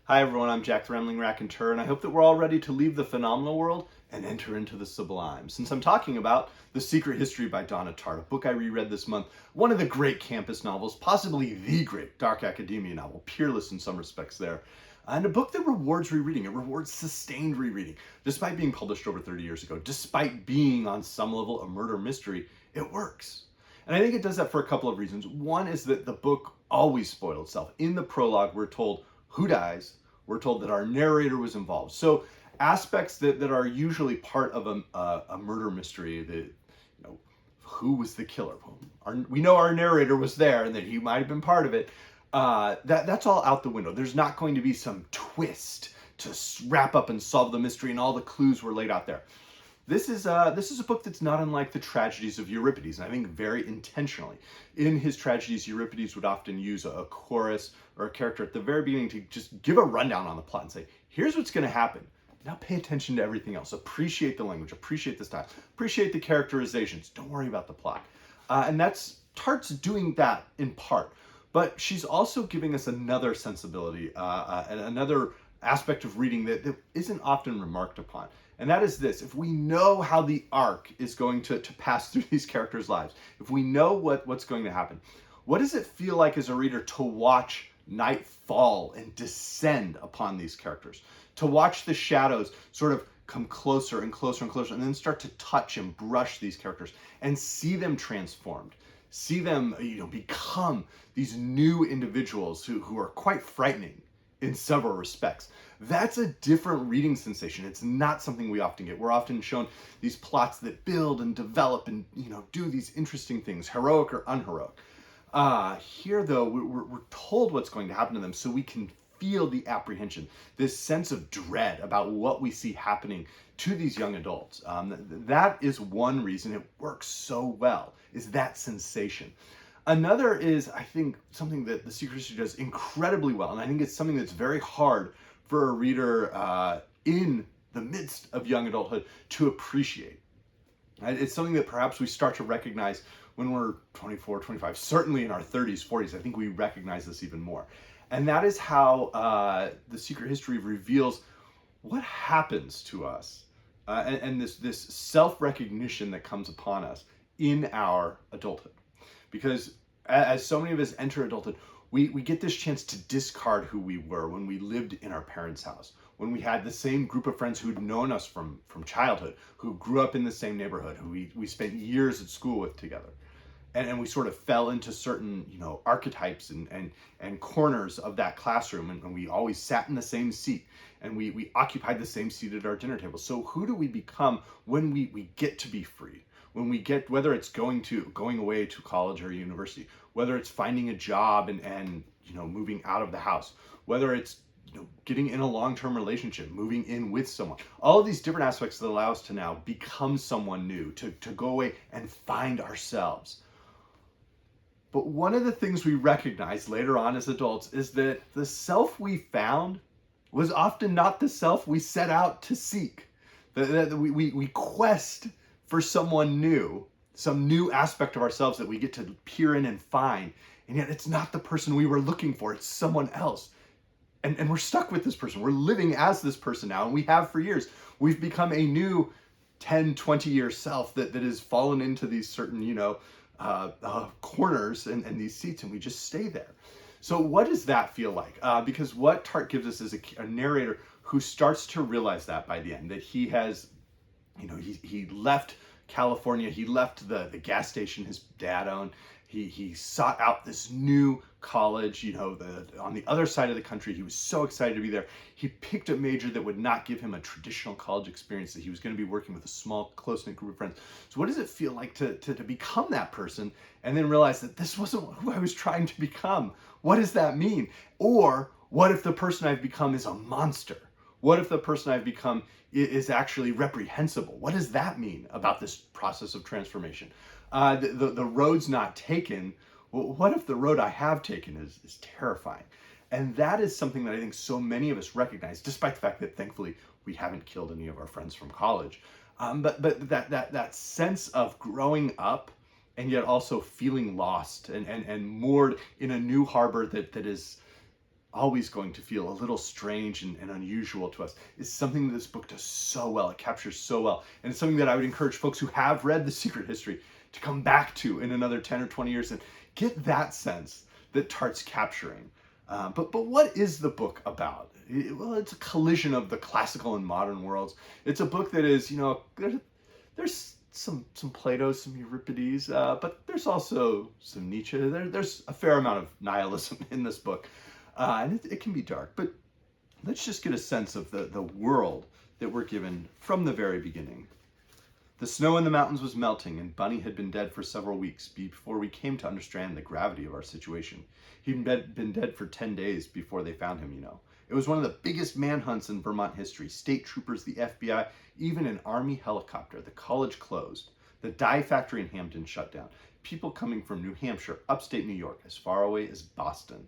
Hi everyone, I'm Jack the Rambling Raconteur, and I hope that we're all ready to leave the phenomenal world and enter into the sublime. Since I'm talking about The Secret History by Donna Tartt, a book I reread this month, one of the great campus novels, possibly the great dark academia novel, peerless in some respects there, and a book that rewards rereading. It rewards sustained rereading. Despite being published over 30 years ago, despite being on some level a murder mystery, it works. And I think it does that for a couple of reasons. One is that the book always spoiled itself. In the prologue, we're told who dies. We're told that our narrator was involved. So aspects that are usually part of a murder mystery, who was the killer? We know our narrator was there and that he might have been part of it. That's all out the window. There's not going to be some twist to wrap up and solve the mystery, and all the clues were laid out there. This is a book that's not unlike the Tragedies of Euripides, and I think very intentionally. In his tragedies, Euripides would often use a chorus or a character at the very beginning to just give a rundown on the plot and say, here's what's going to happen. Now pay attention to everything else. Appreciate the language, appreciate the style, appreciate the characterizations. Don't worry about the plot. And Tartt's doing that in part. But she's also giving us another sensibility and another aspect of reading that isn't often remarked upon. And that is this: if we know how the arc is going to pass through these characters' lives, if we know what's going to happen, what does it feel like as a reader to watch night fall and descend upon these characters? To watch the shadows sort of come closer and closer and closer, and then start to touch and brush these characters and see them transformed. See them, become these new individuals who are quite frightening in several respects. That's a different reading sensation. It's not something we often get. We're often shown these plots that build and develop and do these interesting things, heroic or unheroic. Here, though, we're told what's going to happen to them, so we can feel the apprehension, this sense of dread about what we see happening to these young adults. That is one reason it works so well, is that sensation. Another is, I think, something that The Secret History does incredibly well, and I think it's something that's very hard for a reader in the midst of young adulthood to appreciate. It's something that perhaps we start to recognize when we're 24, 25, certainly in our 30s, 40s. I think we recognize this even more. And that is how The Secret History reveals what happens to us and this self-recognition that comes upon us in our adulthood. Because as so many of us enter adulthood, we get this chance to discard who we were when we lived in our parents' house, when we had the same group of friends who'd known us from childhood, who grew up in the same neighborhood, who we spent years at school with together. And we sort of fell into certain, archetypes and corners of that classroom, and we always sat in the same seat, and we occupied the same seat at our dinner table. So who do we become when we get to be free? When we get, whether it's going away to college or university, whether it's finding a job and moving out of the house, whether it's getting in a long-term relationship, moving in with someone, all of these different aspects that allow us to now become someone new, to go away and find ourselves. But one of the things we recognize later on as adults is that the self we found was often not the self we set out to seek. That we quest for someone new, some new aspect of ourselves that we get to peer in and find, and yet it's not the person we were looking for, it's someone else. And we're stuck with this person. We're living as this person now, and we have for years. We've become a new 10, 20-year self that has fallen into these certain, corners and these seats, and we just stay there. So what does that feel like? Because what Tartt gives us is a narrator who starts to realize that by the end, that he has, he left California, he left the gas station his dad owned. He sought out this new college, on the other side of the country. He was so excited to be there. He picked a major that would not give him a traditional college experience, that he was going to be working with a small, close-knit group of friends. So what does it feel like to become that person and then realize that this wasn't who I was trying to become? What does that mean? Or what if the person I've become is a monster? What if the person I've become is actually reprehensible? What does that mean about this process of transformation? The road's not taken. Well, what if the road I have taken is terrifying? And that is something that I think so many of us recognize, despite the fact that thankfully we haven't killed any of our friends from college. But that sense of growing up and yet also feeling lost and moored in a new harbor that is always going to feel a little strange and unusual to us, is something that this book does so well. It captures so well. And it's something that I would encourage folks who have read The Secret History to come back to in another 10 or 20 years and get that sense that Tartt's capturing. But what is the book about? Well, it's a collision of the classical and modern worlds. It's a book that is, there's some Plato, some Euripides, but there's also some Nietzsche. There's a fair amount of nihilism in this book. And it can be dark, but let's just get a sense of the world that we're given from the very beginning. The snow in the mountains was melting, and Bunny had been dead for several weeks before we came to understand the gravity of our situation. He'd been dead for 10 days before they found him, It was one of the biggest manhunts in Vermont history. State troopers, the FBI, even an Army helicopter. The college closed. The dye factory in Hampton shut down. People coming from New Hampshire, upstate New York, as far away as Boston.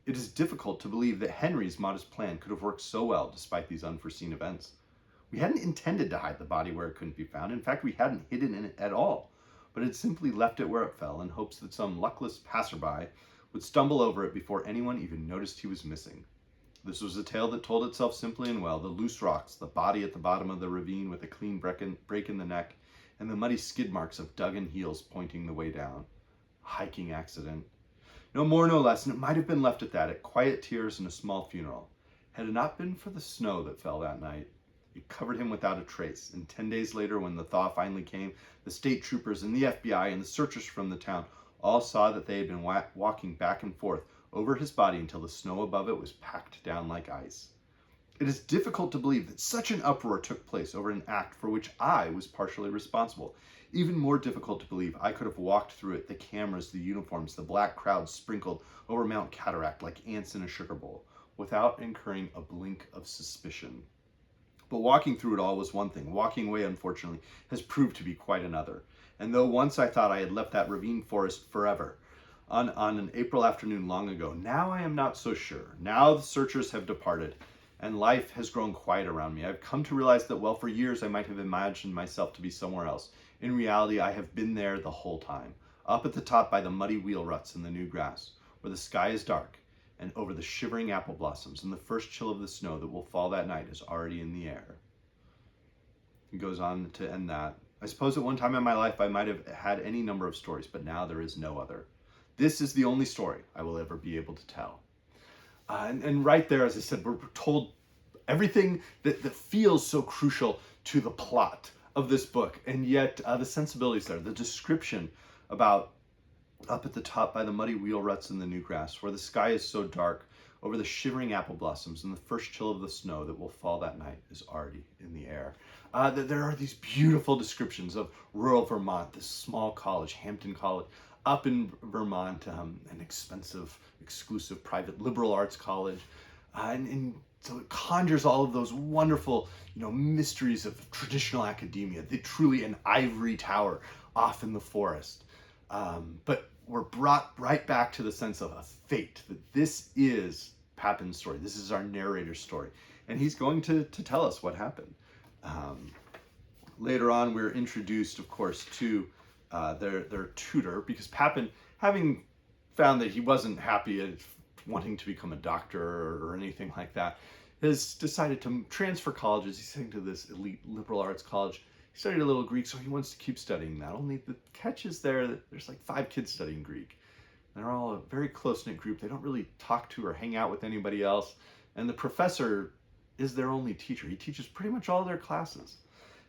It is difficult to believe that Henry's modest plan could have worked so well despite these unforeseen events. We hadn't intended to hide the body where it couldn't be found. In fact, we hadn't hidden it at all, but had simply left it where it fell in hopes that some luckless passerby would stumble over it before anyone even noticed he was missing. This was a tale that told itself simply and well. The loose rocks, the body at the bottom of the ravine with a clean break in the neck, and the muddy skid marks of dug-in heels pointing the way down. A hiking accident. No more, no less, and it might have been left at that, at quiet tears and a small funeral. Had it not been for the snow that fell that night, it covered him without a trace, and 10 days later, when the thaw finally came, the state troopers and the FBI and the searchers from the town all saw that they had been walking back and forth over his body until the snow above it was packed down like ice. It is difficult to believe that such an uproar took place over an act for which I was partially responsible. Even more difficult to believe I could have walked through it, the cameras, the uniforms, the black crowds sprinkled over Mount Cataract like ants in a sugar bowl, without incurring a blink of suspicion. But walking through it all was one thing. Walking away, unfortunately, has proved to be quite another. And though once I thought I had left that ravine forest forever, on an April afternoon long ago, now I am not so sure. Now the searchers have departed, and life has grown quiet around me. I've come to realize that, well, for years I might have imagined myself to be somewhere else. In reality, I have been there the whole time, up at the top by the muddy wheel ruts in the new grass, where the sky is dark, and over the shivering apple blossoms, and the first chill of the snow that will fall that night is already in the air. He goes on to end that. I suppose at one time in my life I might have had any number of stories, but now there is no other. This is the only story I will ever be able to tell. And right there, as I said, we're told everything that feels so crucial to the plot of this book, and yet the sensibilities there, the description about up at the top by the muddy wheel ruts in the new grass, where the sky is so dark, over the shivering apple blossoms, and the first chill of the snow that will fall that night is already in the air. There are these beautiful descriptions of rural Vermont, this small college, Hampton College, up in Vermont, an expensive, exclusive, private liberal arts college, and so it conjures all of those wonderful, mysteries of traditional academia, truly an ivory tower off in the forest. But we're brought right back to the sense of a fate, that this is Papin's story. This is our narrator's story. And he's going to tell us what happened. Later on, we're introduced, of course, to their tutor, because Papin, having found that he wasn't happy at wanting to become a doctor or anything like that, has decided to transfer colleges. He's heading to this elite liberal arts college. He studied a little Greek, so he wants to keep studying that. Only the catch is there's like 5 kids studying Greek. They're all a very close-knit group. They don't really talk to or hang out with anybody else. And the professor is their only teacher. He teaches pretty much all their classes.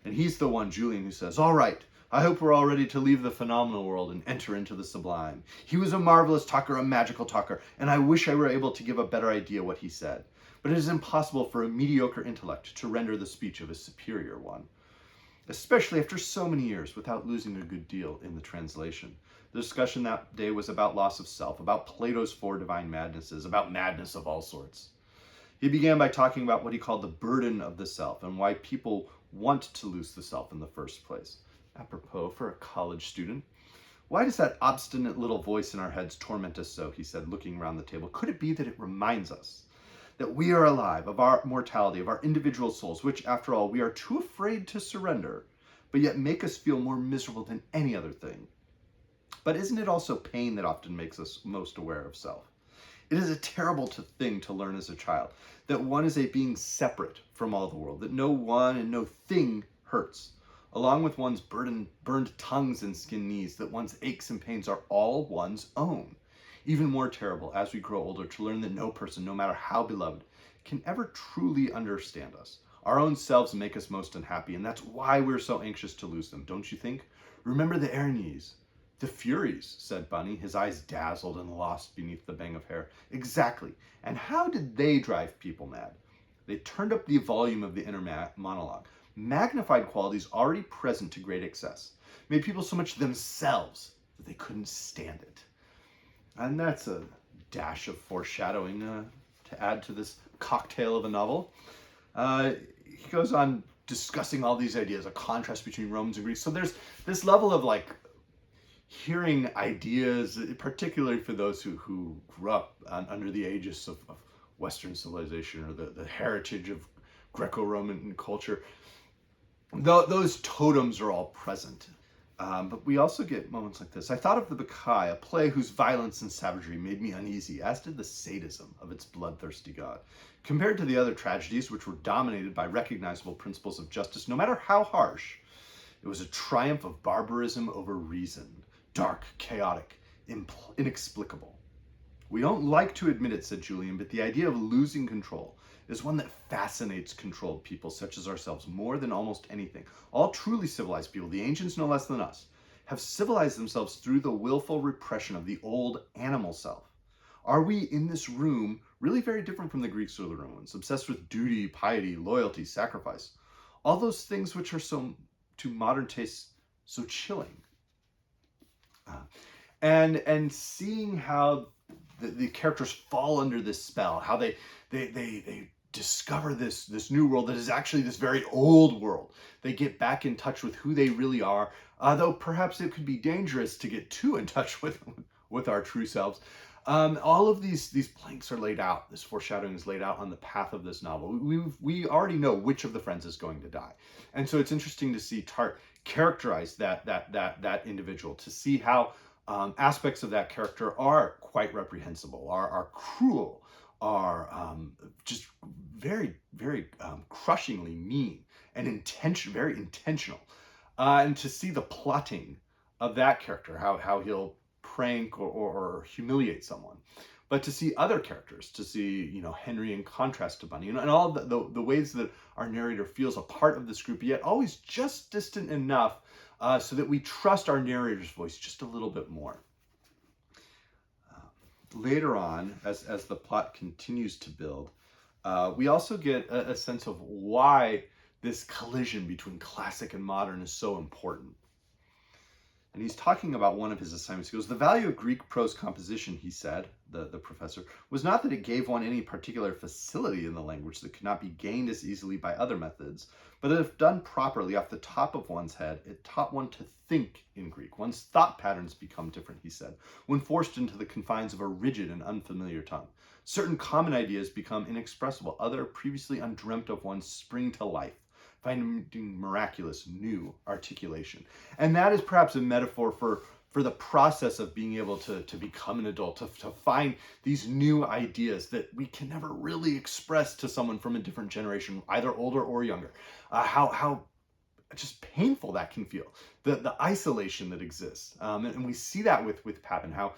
And he's the one, Julian, who says, "All right, I hope we're all ready to leave the phenomenal world and enter into the sublime. He was a marvelous talker, a magical talker, and I wish I were able to give a better idea what he said. But it is impossible for a mediocre intellect to render the speech of a superior one, especially after so many years, without losing a good deal in the translation." The discussion that day was about loss of self, about Plato's 4 divine madnesses, about madness of all sorts. He began by talking about what he called the burden of the self and why people want to lose the self in the first place. Apropos for a college student. "Why does that obstinate little voice in our heads torment us so?" he said, looking around the table. "Could it be that it reminds us that we are alive, of our mortality, of our individual souls, which, after all, we are too afraid to surrender, but yet make us feel more miserable than any other thing? But isn't it also pain that often makes us most aware of self? It is a terrible thing to learn as a child, that one is a being separate from all the world, that no one and no thing hurts, along with one's burned tongues and skinned knees, that one's aches and pains are all one's own. Even more terrible, as we grow older, to learn that no person, no matter how beloved, can ever truly understand us. Our own selves make us most unhappy, and that's why we're so anxious to lose them, don't you think? Remember the Erinyes. The Furies, said Bunny, his eyes dazzled and lost beneath the bang of hair. Exactly. And how did they drive people mad? They turned up the volume of the inner monologue, magnified qualities already present to great excess, made people so much themselves that they couldn't stand it. And that's a dash of foreshadowing to add to this cocktail of a novel. He goes on discussing all these ideas, a contrast between Romans and Greeks. So there's this level of like hearing ideas, particularly for those who grew up under the aegis of Western civilization or the heritage of Greco-Roman culture. Those totems are all present. But we also get moments like this. I thought of the Bacchae, a play whose violence and savagery made me uneasy, as did the sadism of its bloodthirsty god. Compared to the other tragedies, which were dominated by recognizable principles of justice, no matter how harsh, it was a triumph of barbarism over reason. Dark, chaotic, inexplicable. We don't like to admit it, said Julian, but the idea of losing control is one that fascinates controlled people such as ourselves more than almost anything. All truly civilized people, the ancients no less than us, have civilized themselves through the willful repression of the old animal self. Are we in this room really very different from the Greeks or the Romans, obsessed with duty, piety, loyalty, sacrifice? All those things which are so, to modern tastes, so chilling. And seeing how the characters fall under this spell, how they discover this new world that is actually this very old world. They get back in touch with who they really are, though perhaps it could be dangerous to get too in touch with our true selves. All of these planks are laid out. This foreshadowing is laid out on the path of this novel. We already know which of the friends is going to die, and so it's interesting to see Tartt characterize that individual, to see how aspects of that character are quite reprehensible, are cruel, are just very, very crushingly mean and very intentional. And to see the plotting of that character, how he'll prank or humiliate someone. But to see other characters, to see, Henry in contrast to Bunny, and all the ways that our narrator feels a part of this group, yet always just distant enough so that we trust our narrator's voice just a little bit more. Later on, as the plot continues to build, we also get a sense of why this collision between classic and modern is so important. And he's talking about one of his assignments. He goes, the value of Greek prose composition, he said, the professor, was not that it gave one any particular facility in the language that could not be gained as easily by other methods, but that if done properly off the top of one's head, it taught one to think in Greek. One's thought patterns become different, he said, when forced into the confines of a rigid and unfamiliar tongue. Certain common ideas become inexpressible. Other previously undreamt of ones spring to life, finding miraculous new articulation. And that is perhaps a metaphor for the process of being able to become an adult, to find these new ideas that we can never really express to someone from a different generation, either older or younger. How just painful that can feel, the isolation that exists. And we see that with Papin, how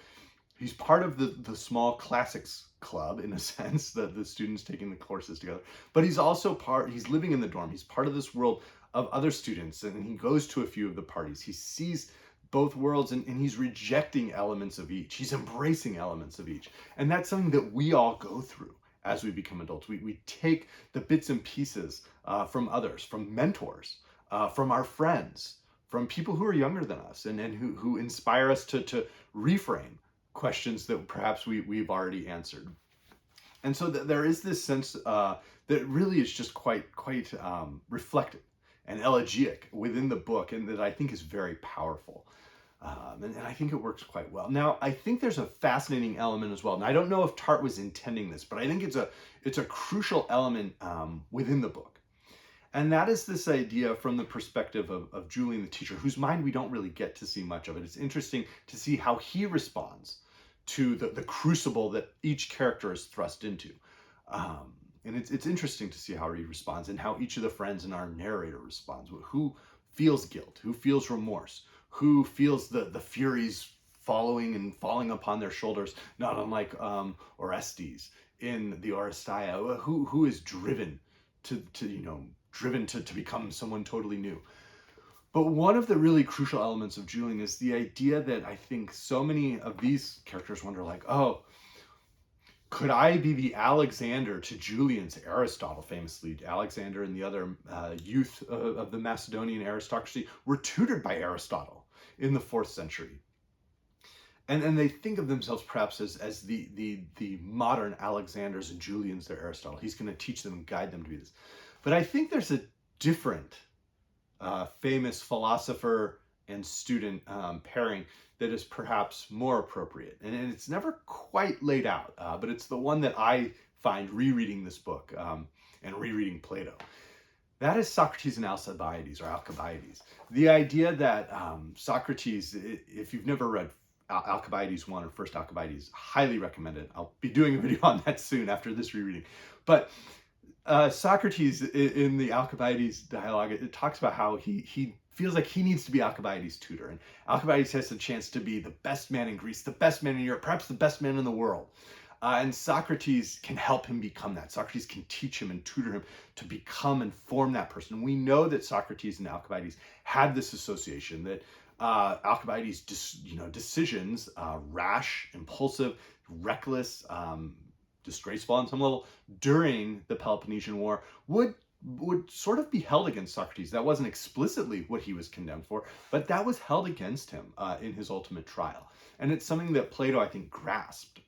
he's part of the small classics club, in a sense, the students taking the courses together, but he's also he's living in the dorm. He's part of this world of other students, and he goes to a few of the parties. He sees both worlds, and he's rejecting elements of each. He's embracing elements of each. And that's something that we all go through as we become adults. We take the bits and pieces from others, from mentors, from our friends, from people who are younger than us, and who inspire us to reframe questions that perhaps we've already answered. And so there is this sense that really is just quite reflective and elegiac within the book, and that I think is very powerful. And I think it works quite well. Now, I think there's a fascinating element as well. And I don't know if Tartt was intending this, but I think it's a crucial element within the book. And that is this idea from the perspective of Julian, the teacher, whose mind we don't really get to see much of it. It's interesting to see how he responds to the crucible that each character is thrust into. And it's interesting to see how he responds and how each of the friends in our narrator responds. Who feels guilt, who feels remorse, who feels the furies following and falling upon their shoulders, not unlike Orestes in the Oresteia, who is driven to become someone totally new. But one of the really crucial elements of Julian is the idea that I think so many of these characters wonder, like, oh, could I be the Alexander to Julian's Aristotle? Famously, Alexander and the other youth of the Macedonian aristocracy were tutored by Aristotle in the 4th century. And they think of themselves perhaps as the modern Alexanders and Julians, their Aristotle. He's going to teach them and guide them to be this. But I think there's a different famous philosopher and student pairing that is perhaps more appropriate. And it's never quite laid out, but it's the one that I find rereading this book and rereading Plato. That is Socrates and Alcibiades, or Alcibiades. The idea that Socrates, if you've never read Alcibiades 1 or First Alcibiades, highly recommend it. I'll be doing a video on that soon after this rereading. But Socrates in the Alcibiades dialogue, it talks about how he feels like he needs to be Alcibiades' tutor. And Alcibiades has the chance to be the best man in Greece, the best man in Europe, perhaps the best man in the world. And Socrates can help him become that. Socrates can teach him and tutor him to become and form that person. We know that Socrates and Alcibiades had this association, that Alcibiades' decisions, rash, impulsive, reckless, disgraceful on some level, during the Peloponnesian War would sort of be held against Socrates. That wasn't explicitly what he was condemned for, but that was held against him in his ultimate trial. And it's something that Plato, I think, grasped.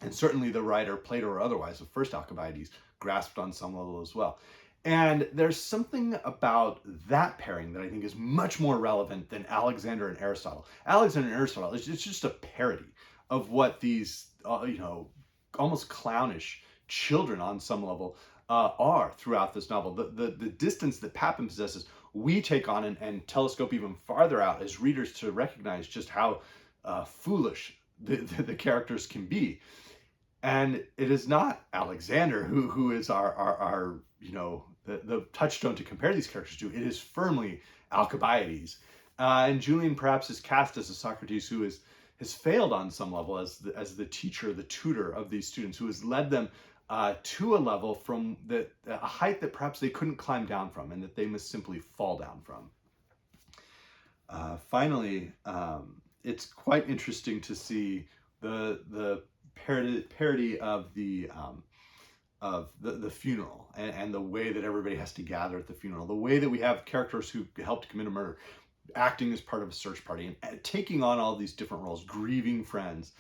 And certainly the writer, Plato or otherwise, of First Alcibiades, grasped on some level as well. And there's something about that pairing that I think is much more relevant than Alexander and Aristotle. Alexander and Aristotle, it's just a parody of what these, almost clownish children on some level are throughout this novel. The distance that Papin possesses, we take on and telescope even farther out as readers to recognize just how foolish the characters can be. And it is not Alexander who is our the touchstone to compare these characters to. It is firmly Alcibiades. And Julian perhaps is cast as a Socrates who has failed on some level as the teacher, the tutor of these students, who has led them to a level from a height that perhaps they couldn't climb down from, and that they must simply fall down from. Finally, it's quite interesting to see the parody of the funeral and the way that everybody has to gather at the funeral, the way that we have characters who helped commit a murder acting as part of a search party and taking on all these different roles, grieving friends.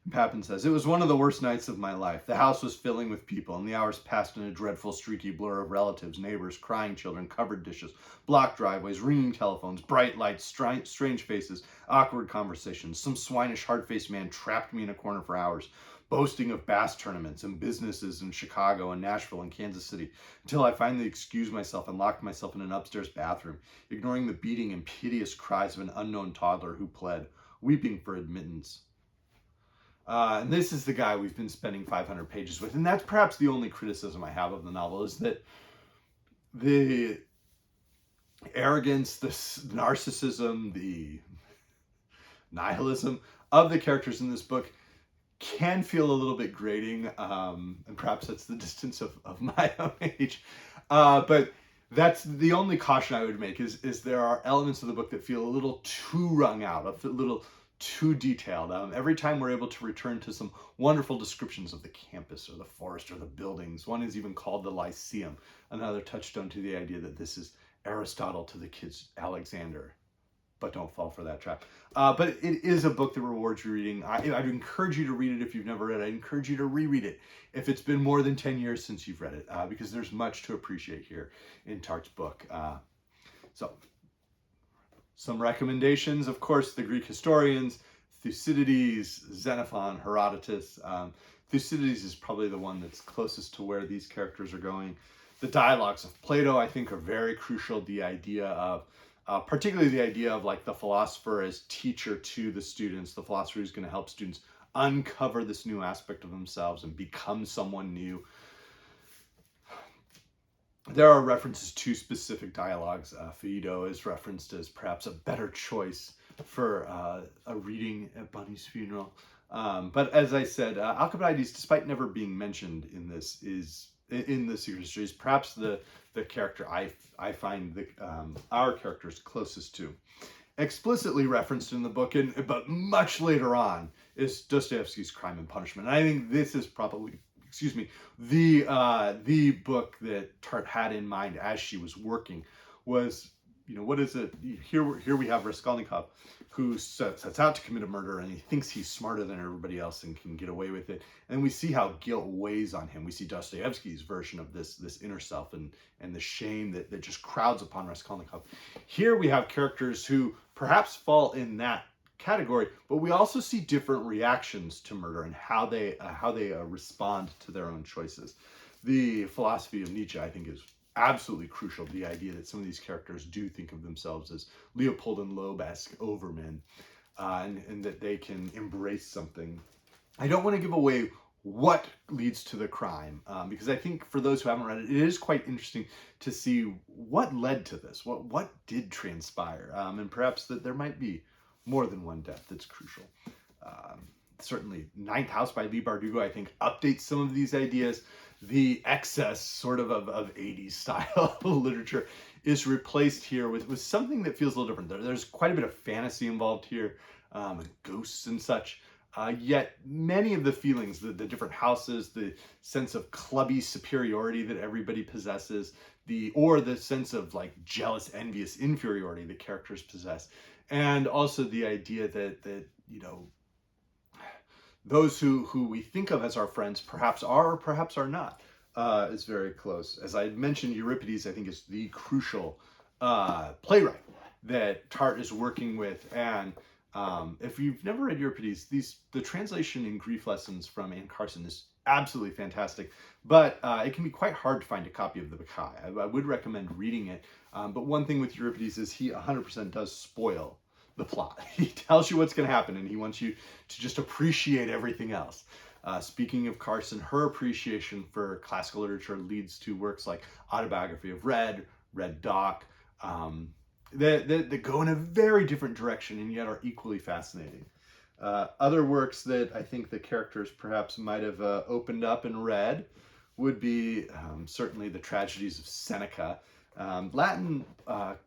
And Papin says, "It was one of the worst nights of my life. The house was filling with people, and the hours passed in a dreadful streaky blur of relatives, neighbors, crying children, covered dishes, blocked driveways, ringing telephones, bright lights, strange faces, awkward conversations. Some swinish, hard-faced man trapped me in a corner for hours, boasting of bass tournaments and businesses in Chicago and Nashville and Kansas City, until I finally excused myself and locked myself in an upstairs bathroom, ignoring the beating and piteous cries of an unknown toddler who pled, weeping for admittance." And this is the guy we've been spending 500 pages with. And that's perhaps the only criticism I have of the novel, is that the arrogance, the narcissism, the nihilism of the characters in this book can feel a little bit grating, and perhaps that's the distance of my own age. But that's the only caution I would make, is there are elements of the book that feel a little too wrung out, a little too detailed. Every time we're able to return to some wonderful descriptions of the campus or the forest or the buildings. One is even called the Lyceum, another touchstone to the idea that this is Aristotle to the kids Alexander. But don't fall for that trap. But it is a book that rewards reading. I'd encourage you to read it if you've never read it. I'd encourage you to reread it if it's been more than 10 years since you've read it, because there's much to appreciate here in Tartt's book. So, some recommendations, of course, the Greek historians, Thucydides, Xenophon, Herodotus. Thucydides is probably the one that's closest to where these characters are going. The dialogues of Plato, I think, are very crucial. The idea of particularly the idea of like the philosopher as teacher to the students, the philosopher who's going to help students uncover this new aspect of themselves and become someone new. There are references to specific dialogues. Fyodor is referenced as perhaps a better choice for a reading at Bunny's funeral. But as I said, Alcibiades, despite never being mentioned in this, is in the Secret Histories, perhaps the character I find our characters closest to. Explicitly referenced in the book, but much later on, is Dostoevsky's Crime and Punishment. And I think this is probably, the book that Tartt had in mind as she was working was, what is it? Here we have Raskolnikov, who sets out to commit a murder, and he thinks he's smarter than everybody else and can get away with it. And we see how guilt weighs on him. We see Dostoevsky's version of this inner self and the shame that just crowds upon Raskolnikov. Here we have characters who perhaps fall in that category, but we also see different reactions to murder and how they respond to their own choices. The philosophy of Nietzsche, I think, is absolutely crucial. The idea that some of these characters do think of themselves as Leopold and Loeb-esque overmen, and that they can embrace something. I don't want to give away what leads to the crime, because I think for those who haven't read it, it is quite interesting to see what led to this, what did transpire, and perhaps that there might be more than one death that's crucial. Certainly, Ninth House by Leigh Bardugo, I think, updates some of these ideas. The excess sort of 80s style literature is replaced here with something that feels a little different. There's quite a bit of fantasy involved here, and ghosts and such. Yet many of the feelings, the different houses, the sense of clubby superiority that everybody possesses, or the sense of like jealous, envious inferiority that characters possess, and also the idea that those who we think of as our friends perhaps are or perhaps are not, is very close. As I mentioned, Euripides, I think, is the crucial playwright that Tartt is working with. And if you've never read Euripides, the translation in Grief Lessons from Anne Carson is absolutely fantastic, but it can be quite hard to find a copy of the Bacchae. I would recommend reading it, but one thing with Euripides is he 100% does spoil the plot. He tells you what's going to happen, and he wants you to just appreciate everything else. Speaking of Carson, her appreciation for classical literature leads to works like Autobiography of Red Doc, that go in a very different direction and yet are equally fascinating. Other works that I think the characters perhaps might have opened up and read would be certainly the Tragedies of Seneca. Latin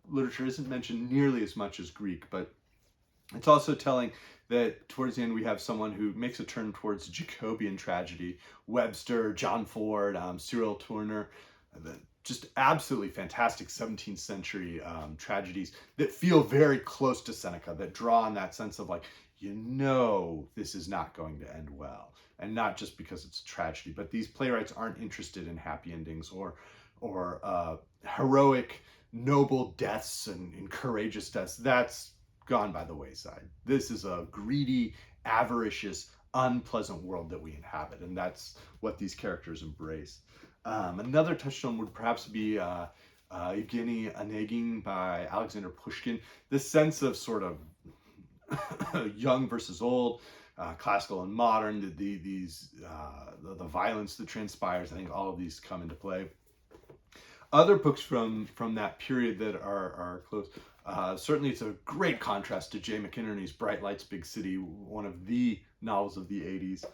literature isn't mentioned nearly as much as Greek, but it's also telling that towards the end we have someone who makes a turn towards Jacobean tragedy. Webster, John Ford, Cyril, Tourneur, just absolutely fantastic 17th century tragedies that feel very close to Seneca, that draw on that sense of like, this is not going to end well. And not just because it's a tragedy, but these playwrights aren't interested in happy endings or heroic, noble deaths and courageous deaths. That's gone by the wayside. This is a greedy, avaricious, unpleasant world that we inhabit, and that's what these characters embrace. Another touchstone would perhaps be Evgeny Onegin by Alexander Pushkin. This sense of sort of young versus old, classical and modern, the violence that transpires. I think all of these come into play. Other books from that period that are close. Certainly it's a great contrast to J. McInerney's Bright Lights, Big City, one of the novels of the 80s.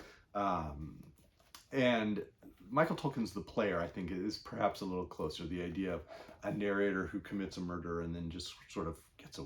And Michael Tolkin's The Player, I think, is perhaps a little closer. The idea of a narrator who commits a murder and then just sort of gets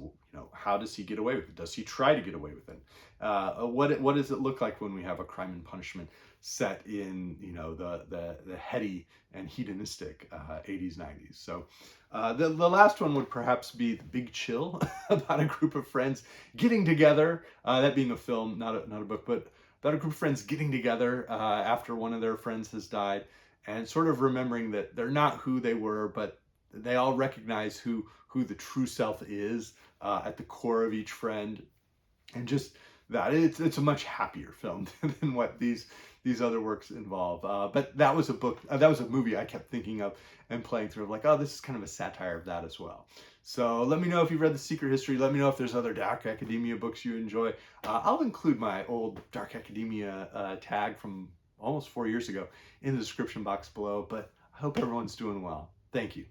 how does he get away with it? Does he try to get away with it? What does it look like when we have a Crime and Punishment set in, the heady and hedonistic 80s, 90s? So the last one would perhaps be The Big Chill, about a group of friends getting together, that being a film, not a book, but about a group of friends getting together after one of their friends has died, and sort of remembering that they're not who they were, but they all recognize who the true self is at the core of each friend, and just that. It's a much happier film than what these other works involve. But that was a book, that was a movie I kept thinking of and playing through, like, oh, this is kind of a satire of that as well. So let me know if you've read The Secret History. Let me know if there's other dark academia books you enjoy. I'll include my old dark academia tag from almost 4 years ago in the description box below. But I hope everyone's doing well. Thank you.